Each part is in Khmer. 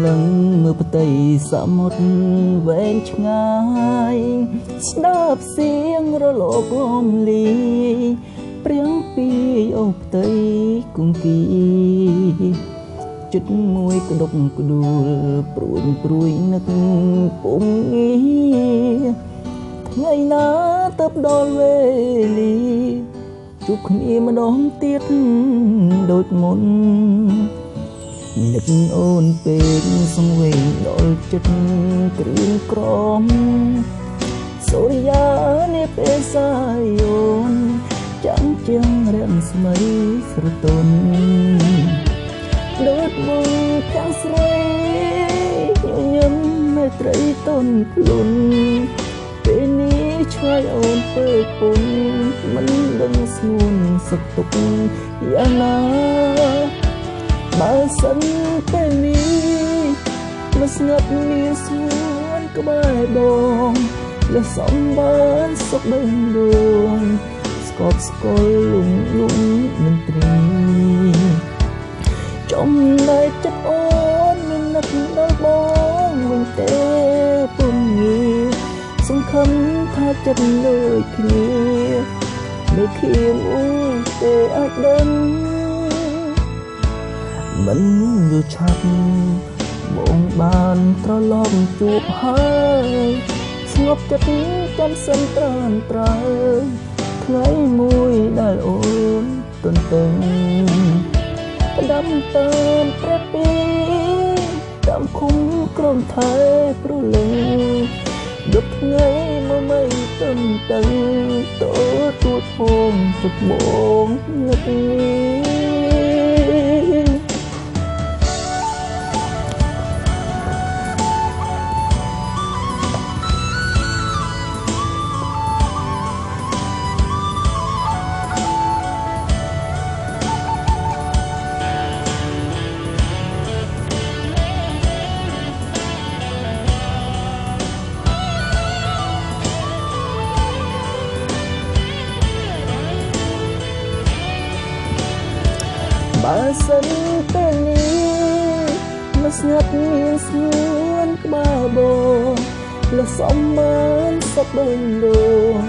លឹងមើលផ្ទៃសមុទ្រវែងឆ្ងាយស្ដាប់เสียงរលកលំលីព្រៀងពីអូផ្ទៃគង្គីចិត្តមួយក្តុកក្ដួលព្រួយនឹកពុំងារថ្ងៃណាទៅដល់វេលាជួបគ្នាម្ដងទៀតដូចមុននឹកអូនពេកសង្វេងដល់ចិត្តគ្រឿងក្រមសូរិយានេះពេលសាយអូនចាំជាងរាំងស្មៃស្រទន់ដូចមុនទាំងស្រីញញឹមមេត្រីតនខ្លួនពេលនេះឆ្ងាយអូនពេកពុនមិនដឹងស្ងួនសុខទុក្ខយ៉ាងណាបើសិនពេលនេះមិនស្ងាត់មានស្ងួនក្បែរបងលះសំបានសុខបេះដូងស្កប់ស្កល់លំមិនត្រៀចំណែកចិត្តអូនមាននឹកដល់បងវិញទេពុំងារសង្ឃឹមថាចិត្តដូចគ្នាមិនខៀងអូនទេអាចដឹងមិនយល់ឆាប់បងបានត្រឡប់ជួបហើយស្ងប់ចិត្តចាំសិនត្រានត្រើថ្ងៃមួយដែលអូនទន្ទឹងផ្ដាំតាមព្រះពីតាមគុំក្រុមថែព្រលឹងយប់ថ្ងៃមួយមិនទន្ទឹងតូចទួតហងចិត្តបងនឹកបើសិនពេលនេះមិនស្ងាត់មានស្ងួនក្បែរបងលះសំបានសុខបេះដូង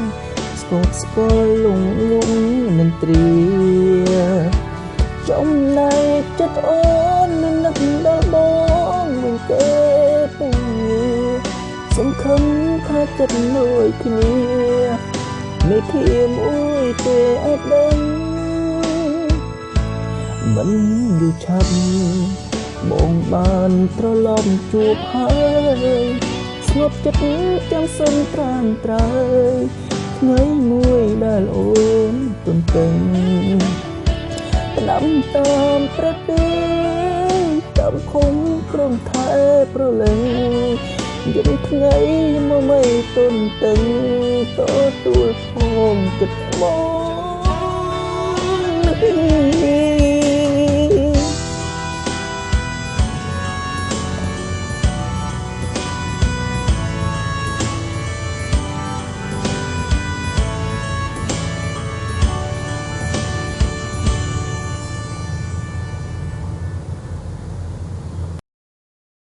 ស្គប់ស្កល់លងមិនត្រៀចំណែកចិត្តអូនមិននឹកដល់បងវិញទេពុំសង្ឃឹមថាចិត្តដូចគ្នាមិនធៀមអើយទេអត់ដឹងមិនយល់ឆាប់បងបានត្រឡប់ជួបហើយស្ងប់ចិត្តចាំសិនត្រានត្រើថ្ងៃមួយដែលអូនទន្ទឹងផ្ដាំតាមព្រះពីតាមគុំក្រុមថែប្រលឹងយប់ថ្ងៃមួយមិនទន្ទឹងតទួលផងចិត្តបង